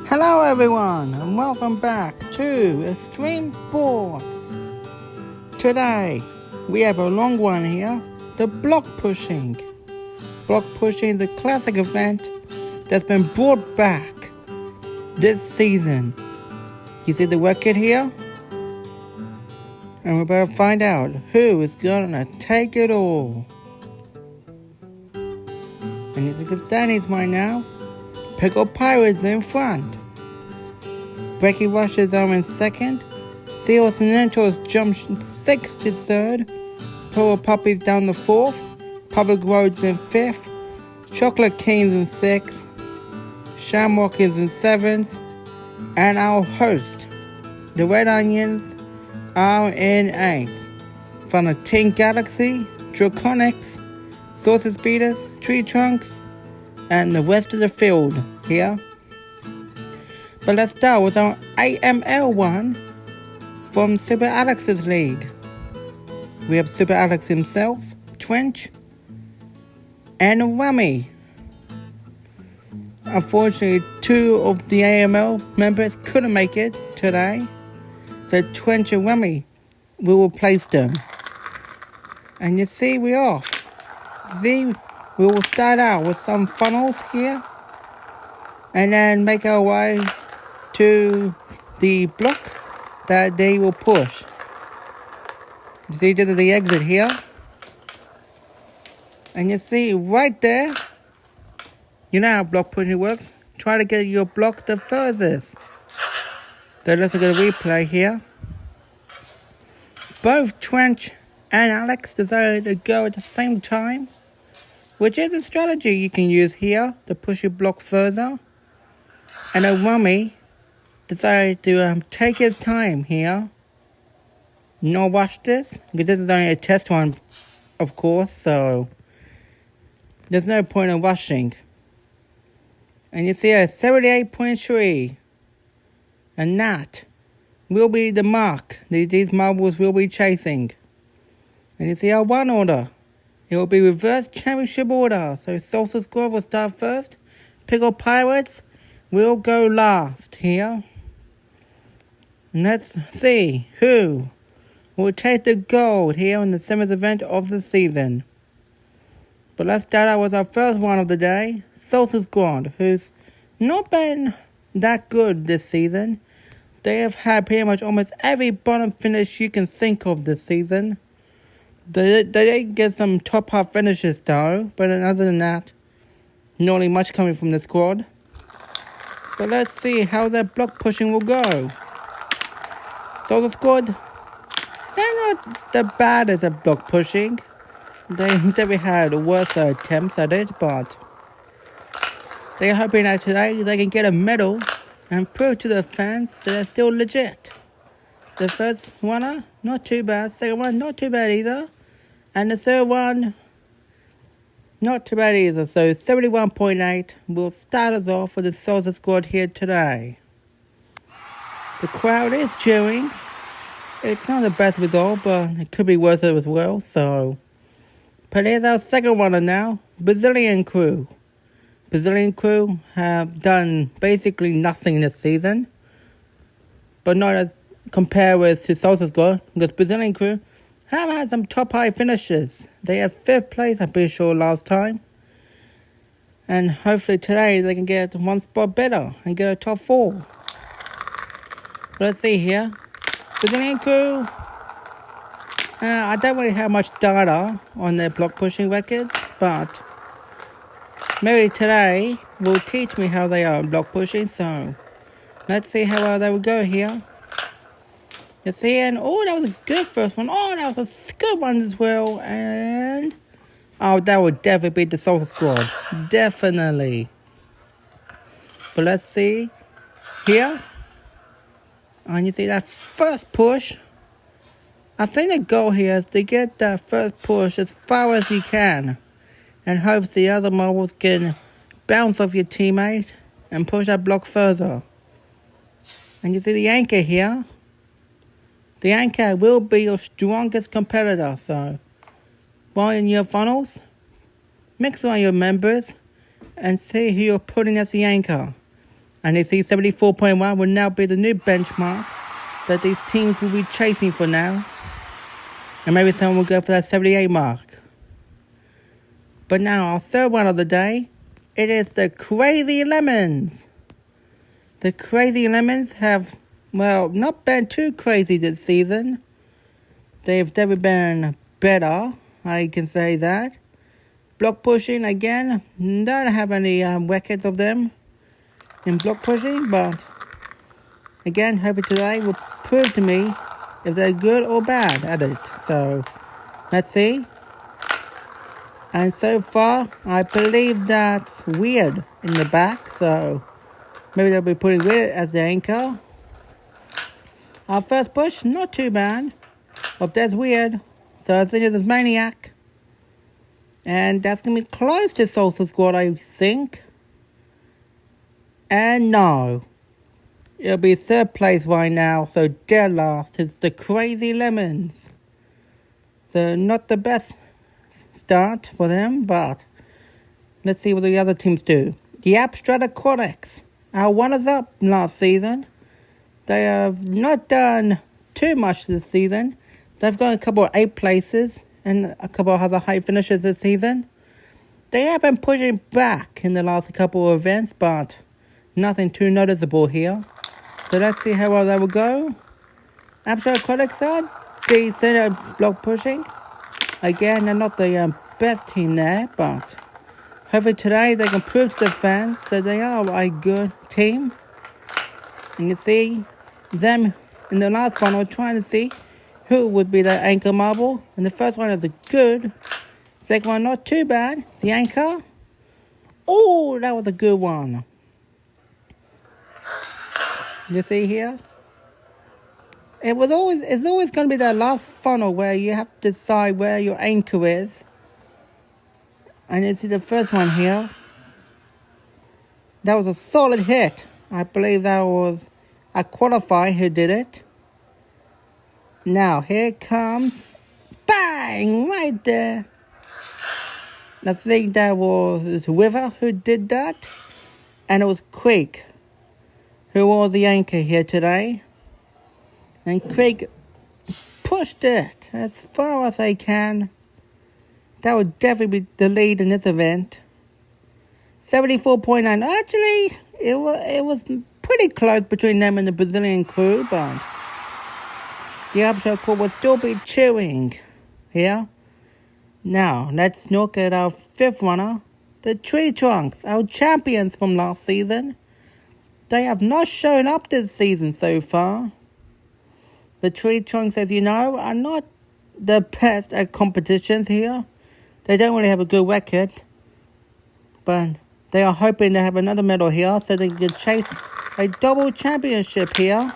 Hello everyone and welcome back to Extreme Sports. Today we have a long one here, the block pushing. Block pushing is a classic event that's been brought back this season. You see the record here? And we're about to find out who is gonna take it all. And you see the standings right now. Pickle Pirates in front. Breaky Rushes are in second. Seals and Mentors jump 6th to 3rd. Purple Puppies down to 4th. Public Roads in 5th. Chocolate Kings in 6th. Shamrock is in 7th. And our host, the Red Onions, are in 8th. From the Team Galaxy, Draconics, Saucer Speeders, Tree Trunks, and the rest of the field here. But let's start with our AML one from Super Alex's league. We have Super Alex himself, Trench, and Rummy. Unfortunately, 2 of the AML members couldn't make it today, so Trench and Rummy will replace them. And you see, we're off. See, we will start out with some funnels here, and then make our way to the block that they will push. You see, this is the exit here. And you see right there, you know how block pushing works. Try to get your block the furthest. So let's look at the replay here. Both Trench and Alex decided to go at the same time, which is a strategy you can use here to push your block further. And a Rummy decided to take his time here. No rush this, because this is only a test one, of course, so there's no point in rushing. And you see a 78.3. And that will be the mark that these marbles will be chasing. And you see our one order. It will be reverse championship order. So Salsa Squad will start first. Pickle Pirates will go last here. And let's see who will take the gold here in the seventh event of the season. But let's start out with our first one of the day, Salsa Squad, who's not been that good this season. They have had pretty much almost every bottom finish you can think of this season. They did get some top half finishes though, but other than that, not really much coming from the squad. But let's see how that block pushing will go. So the squad, they're not that bad as a block pushing. They never had worse attempts at it, but they're hoping that today they can get a medal and prove to the fans that they're still legit. The first one, not too bad. Second one, not too bad either. And the third one, not too bad either. So 71.8 will start us off for the Salsa Squad here today. The crowd is cheering. It's not the best result, but it could be worse as well, so. But here's our second runner now, Brazilian Crew. Brazilian Crew have done basically nothing this season, but not as compared with to Salsa Squad, because Brazilian Crew have had some top high finishes. They have 5th place, I'm pretty sure, last time. And hopefully today they can get one spot better and get a top 4. Let's see here. Brazilian Crew, I don't really have much data on their block pushing records, but maybe today will teach me how they are block pushing, so let's see how well they will go here. You see, and oh, that was a good first one. Oh, that was a good one as well, and oh, that would definitely beat the Salsa Squad. Definitely. But let's see here. And you see that first push. I think the goal here is to get that first push as far as you can, and hope the other marbles can bounce off your teammate and push that block further. And you see the anchor here. The anchor will be your strongest competitor, so while in your funnels, mix around your members and see who you're putting as the anchor. And you see 74.1 will now be the new benchmark that these teams will be chasing for now. And maybe someone will go for that 78 mark. But now our third one of the day, it is the Crazy Lemons. The Crazy Lemons have, well, not been too crazy this season. They've never been better, I can say that. Block pushing, again, don't have any records of them in block pushing, but again, hoping today will prove to me if they're good or bad at it. So, let's see. And so far, I believe that's Weird in the back, so maybe they'll be putting Weird as the anchor. Our first push, not too bad. But there's Weird, so I think it's Maniac. And that's going to be close to Salsa Squad, I think. And no. It'll be third place right now, so dead last is the Crazy Lemons. So not the best start for them, but let's see what the other teams do. The Abstract Aquatics are runners-up last season. They have not done too much this season. They've got a couple of 8 places and a couple of other high finishes this season. They have been pushing back in the last couple of events, but nothing too noticeable here. So let's see how well they will go. Abstract Aquatics are decent at block pushing. Again, they're not the best team there, but hopefully today they can prove to the fans that they are a good team. And you see them in the last one, I was trying to see who would be the anchor marble. And the first one is a good. Second one, not too bad. The anchor. Oh, that was a good one. You see here? It's always going to be that last funnel where you have to decide where your anchor is. And you see the first one here. That was a solid hit. I believe that was a qualifier who did it. Now, here comes, bang, right there. I think that was River who did that. And it was Creek who was the anchor here today. And Creek pushed it as far as they can. That would definitely be the lead in this event. 74.9. Actually, it was pretty close between them and the Brazilian crew, but the Abstract crew will still be chewing here. Now, let's look at our fifth runner, the Tree Trunks, our champions from last season. They have not shown up this season so far. The Tree Trunks, as you know, are not the best at competitions here. They don't really have a good record, but they are hoping to have another medal here so they can chase a double championship here.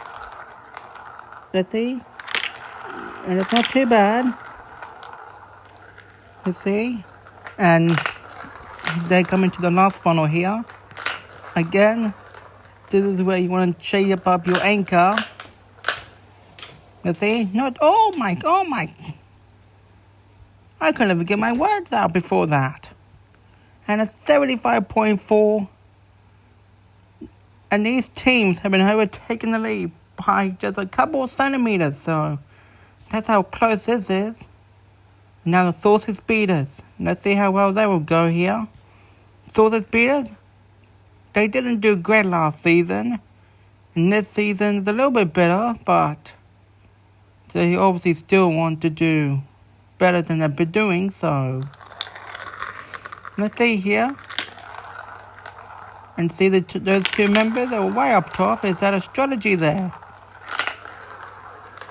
Let's see. And it's not too bad. You see? And they're coming to the last funnel here. Again, this is where you want to shape up your anchor. You see? Not, oh my. I couldn't even get my words out before that. And it's 75.4. And these teams have been overtaking the lead by just a couple of centimeters. So that's how close this is. Now the Saucy Speeders. Let's see how well they will go here. Saucy Speeders, they didn't do great last season. And this season is a little bit better, but they obviously still want to do better than they've been doing, so let's see here. And see those two members that were way up top. Is that a strategy there?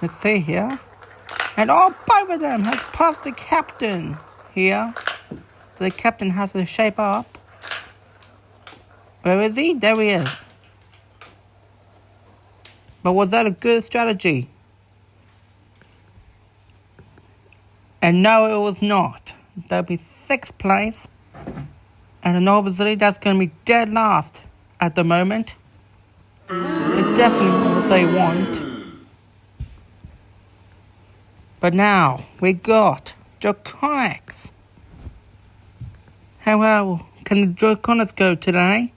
Let's see here. And both of them has passed the captain here. So the captain has to shape up. Where is he? There he is. But was that a good strategy? And no, it was not. That'll be 6th place. And obviously that's going to be dead last at the moment. It's definitely what they want. But now we got Draconics. How well can the Draconics go today?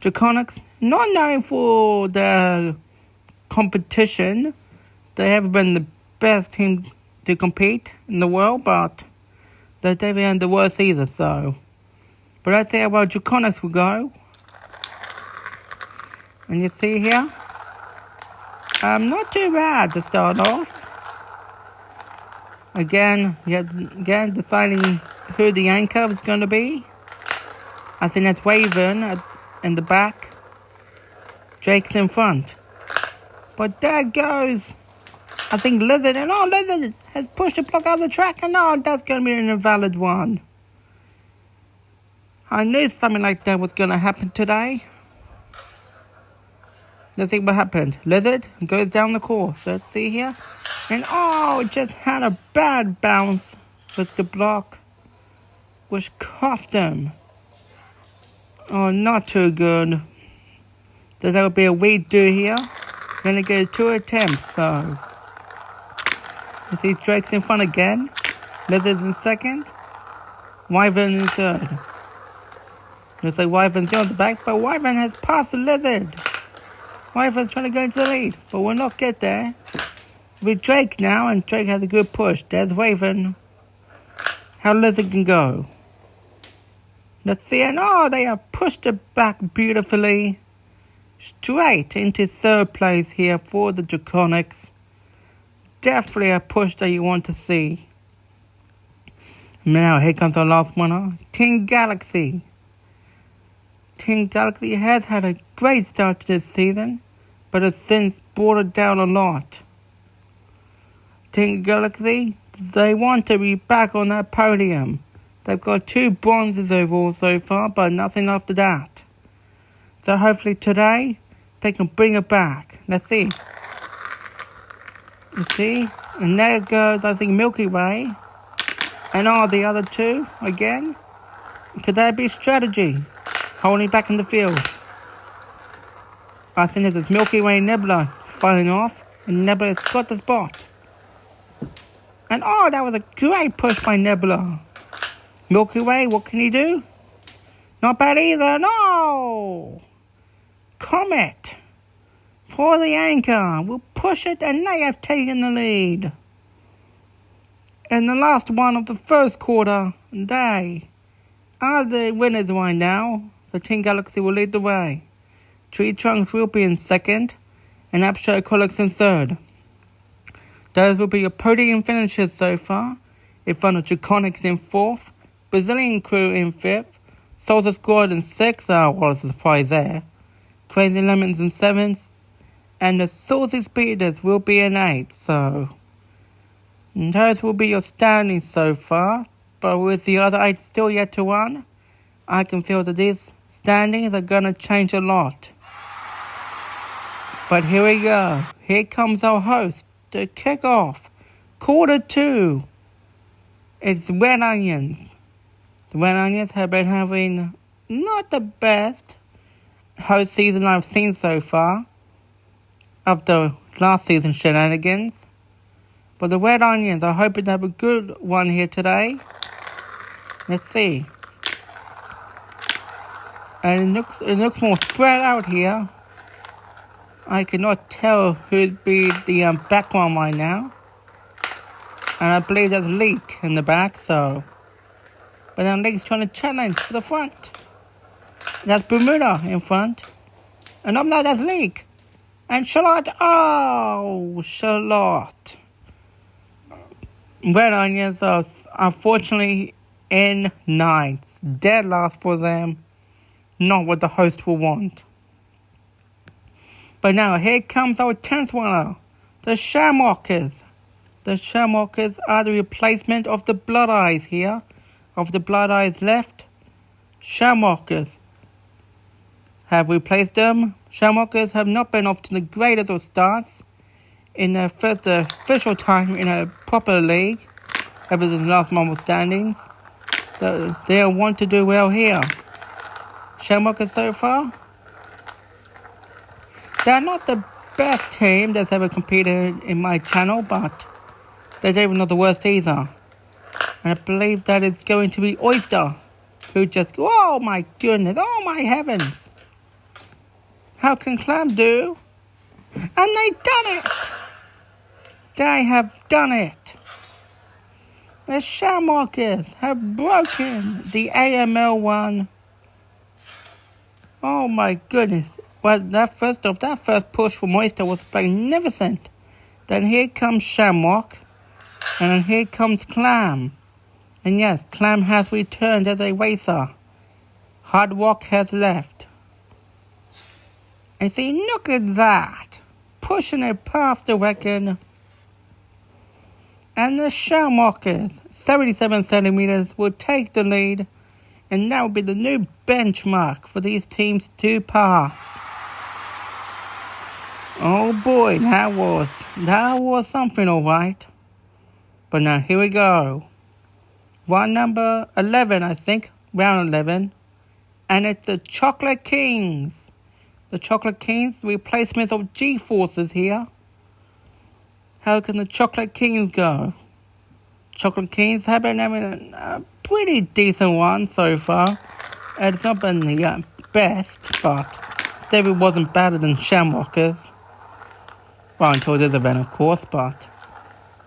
Draconics, not known for their competition. They haven't been the best team to compete in the world, but they're definitely the worst either, so. But let's see how well Draconics will go. And you see here, not too bad to start off. Again, deciding who the anchor is going to be. I think that's Raven in the back. Drake's in front. But there goes, I think Lizard, and Lizard has pushed the block out of the track, and that's going to be an invalid one. I knew something like that was going to happen today. Let's see what happened. Lizard goes down the course. Let's see here. And it just had a bad bounce with the block, which cost him. Not too good. So that would be a redo here. Gonna get 2 attempts, so. You see Drake's in front again. Lizard's in second. Wyvern in third. Looks like Wyvern's on the back, but Wyvern has passed the Lizard. Wyvern's trying to go into the lead, but will not get there. With Drake now, and Drake has a good push. There's Wyvern. How Lizard can go. Let's see, and they have pushed it back beautifully. Straight into third place here for the Draconics. Definitely a push that you want to see. Now, here comes our last winner, Team Galaxy. Team Galaxy has had a great start to this season, but has since brought it down a lot. Team Galaxy, they want to be back on that podium. They've got 2 bronzes overall so far, but nothing after that. So hopefully today, they can bring it back. Let's see. You see? And there goes, I think, Milky Way. And the other 2, again. Could that be strategy? Holding back in the field. I think this is Milky Way and Nebula fighting off. And Nebula's got the spot. And that was a great push by Nebula. Milky Way, what can he do? Not bad either, no! Comet for the anchor. We'll push it, and they have taken the lead. In the last one of the first quarter, they are the winners right now. So Team Galaxy will lead the way. Tree Trunks will be in second, and Apshotocolics in third. Those will be your podium finishes so far. In front of Draconics in fourth, Brazilian Crew in fifth, Salsa Squad in sixth. What a surprise there. Crazy Lemons in 7th, and the Saucy Speeders will be in 8th, so those will be your standings so far, but with the other 8 still yet to run, I can feel that these standings are going to change a lot. But here we go, here comes our host to kick off quarter 2. It's Red Onions. The Red Onions have been having not the best host season I've seen so far after last season's shenanigans. But the Red Onions are hoping to have a good one here today. Let's see. And it looks more spread out here. I cannot tell who'd be the background right now. And I believe there's Leak in the back, so. But now Leak's trying to challenge to the front. That's Bermuda in front. And up now, that's Leak. And Charlotte. Charlotte. Red Onions are unfortunately in 9th. Dead last for them. Not what the host will want. But now, here comes our 10th winner. The Shamrockers. The Shamrockers are the replacement of the Blood Eyes here. Of the Blood Eyes left, Shamrockers have replaced them. Shamrockers have not been off to the greatest of starts in their first official time in a proper league ever since the last month's standings. So they want to do well here. Shamrockers so far, they're not the best team that's ever competed in my channel, but they're definitely not the worst either. And I believe that is going to be Oyster, who just, oh my goodness, oh my heavens. How can Clam do? And they done it! They have done it! The Shamrockers have broken the AML one. Oh my goodness. Well, that first push from Oyster was magnificent. Then here comes Shamrock. And then here comes Clam. And yes, Clam has returned as a racer. Hard Rock has left. And see, look at that. Pushing it past the record. And the Shamrockers, 77 centimeters, will take the lead. And that will be the new benchmark for these teams to pass. Oh boy, that was something, alright. But now here we go. Run number 11, I think, round 11. And it's the Chocolate Kings. The Chocolate Kings, replacements of G-Forces here. How can the Chocolate Kings go? Chocolate Kings have been having a pretty decent one so far. It's not been the best, but still it wasn't better than Shamrockers. Well, until this event, of course, but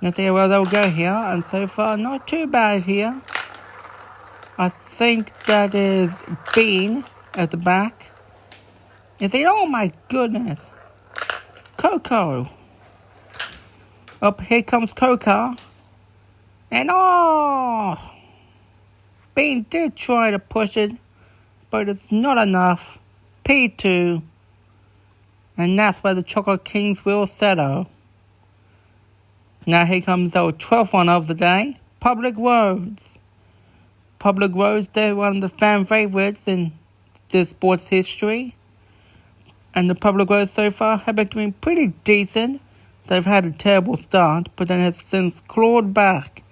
let's see where they'll go here. And so far, not too bad here. I think that is Bean at the back. You see, oh my goodness. Coco. Up here comes Coca. And oh! Bean did try to push it, but it's not enough. P2. And that's where the Chocolate Kings will settle. Now here comes the 12th one of the day. Public Roads. Public Roads, they're one of the fan favorites in this sports history. And the Public Roads so far have been doing pretty decent. They've had a terrible start, but then have since clawed back.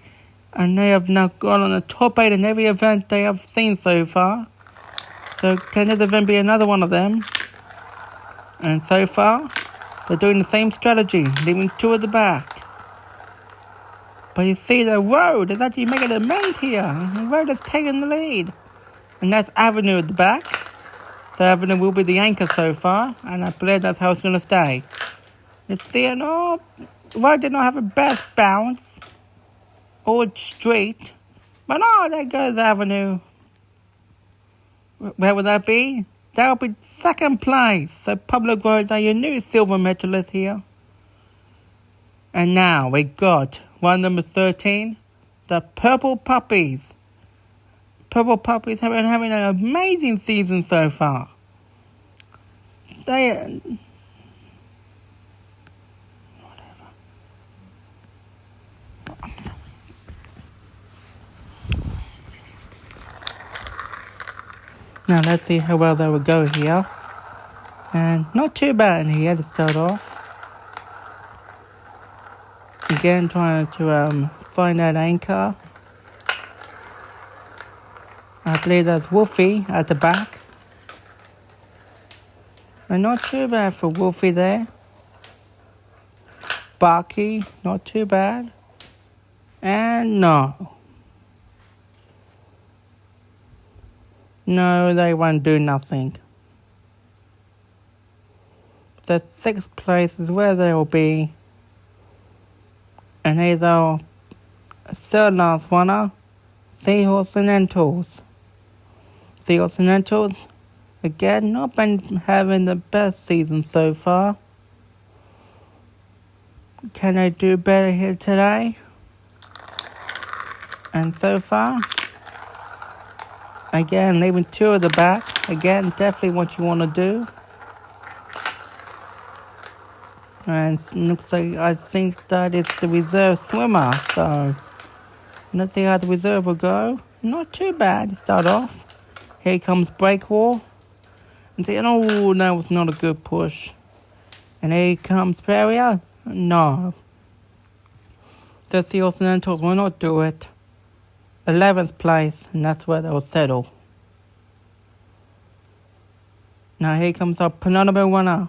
And they have now gone on the top 8 in every event they have seen so far. So can this event be another one of them? And so far, they're doing the same strategy, leaving 2 at the back. But you see, the Road is actually making amends here. The Road has taken the lead. And that's Avenue at the back. So Avenue will be the anchor so far, and I believe that's how it's going to stay. Let's see, Road did not have a best bounce. Or straight. But oh, there goes Avenue. Where would that be? That would be second place. So Public Roads are your new silver medalists here. And now we got one number 13, the Purple Puppies. Purple Puppies have been having an amazing season so far. I'm sorry. Now let's see how well they will go here. And not too bad in here to start off. Again, trying to find that anchor. I believe that's Wolfie at the back. And not too bad for Wolfie there. Barky, not too bad. And no. No, they won't do nothing. The 6th place is where they will be. And here's our 3rd last winner, Seahorse and Entals. Seahorse and Entals, again, not been having the best season so far. Can they do better here today? And so far, again, leaving 2 at the back. Again, definitely what you want to do. And it looks like I think that it's the reserve swimmer. So let's see how the reserve will go. Not too bad to start off. Here comes Breakwall. And see, oh, that was not a good push. And here comes Peria. No. So the Occidentals will not do it. 11th place, and that's where they'll settle. Now here comes our penultimate winner,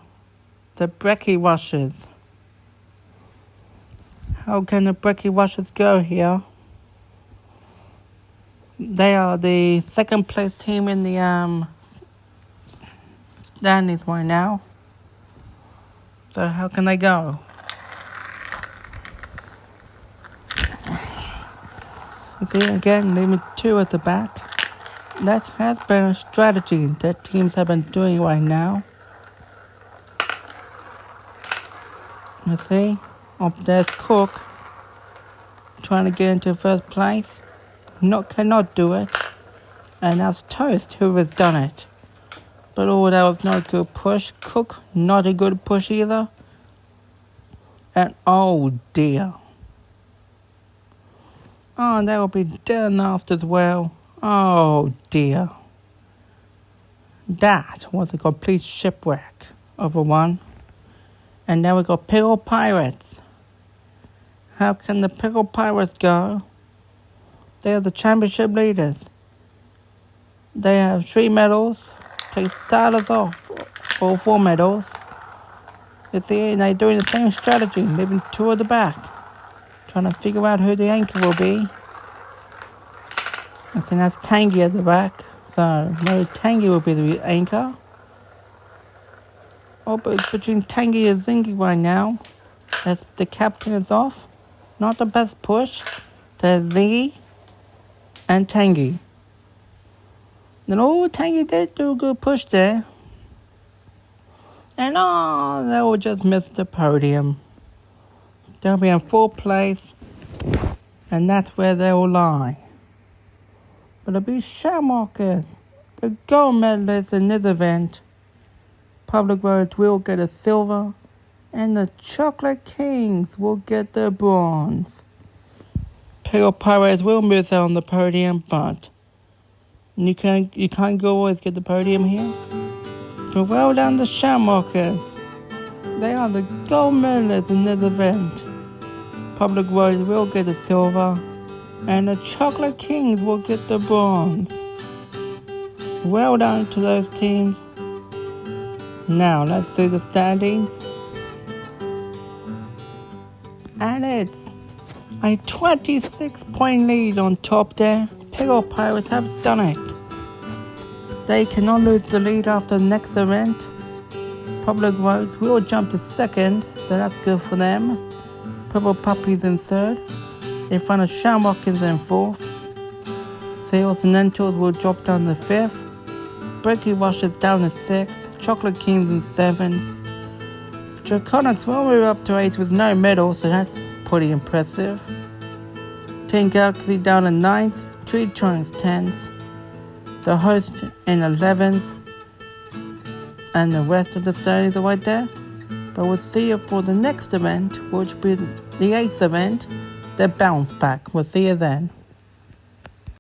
the Brekkie Rushers. How can the Brekkie Rushers go here? They are the 2nd place team in the standings right now. So how can they go? You see, again, leaving 2 at the back. That has been a strategy that teams have been doing right now. You see, up there's Cook trying to get into first place. Cannot do it. And that's Toast who has done it. But that was not a good push. Cook, not a good push either. And oh dear. Oh, that will be dead last as well. Oh dear. That was a complete shipwreck of a one. And now we got Pickle Pirates. How can the Pickle Pirates go? They are the championship leaders. They have 3 medals. Take starters off. All 4 medals. You see, they're doing the same strategy, leaving 2 at the back. Trying to figure out who the anchor will be. I think that's Tangy at the back. So maybe Tangy will be the anchor. Oh, but it's between Tangy and Zingy right now. As the captain is off. Not the best push. There's Zingy and Tangy. Then Tangy did do a good push there. And they will just miss the podium. They'll be in 4th place. And that's where they will lie. But it'll be Shamrockers, the gold medalists in this event. Public Roads will get a silver. And the Chocolate Kings will get the bronze. Pickle Pirates will miss out on the podium, but you can't go always get the podium here. But well done the Shamrockers. They are the gold medalists in this event. Public Roads will get the silver. And the Chocolate Kings will get the bronze. Well done to those teams. Now let's see the standings. And it's a 26-point lead on top there. Pickle Pirates have done it. They cannot lose the lead after the next event. Public Roads will jump to 2nd, so that's good for them. Purple Puppies in 3rd. In front of Shamrockers in 4th. Seals and Lentils will drop down to 5th. Breaky Rush is down to 6th. Chocolate Kings in 7th. Draconics will move up to 8th with no medal, so that's pretty impressive. Team Galaxy down to 9th. Tree Trunks 10th. The Host in 11th. And the rest of the standings are right there. But we'll see you for the next event, which will be the 8th event. The bounce back. We'll see you then.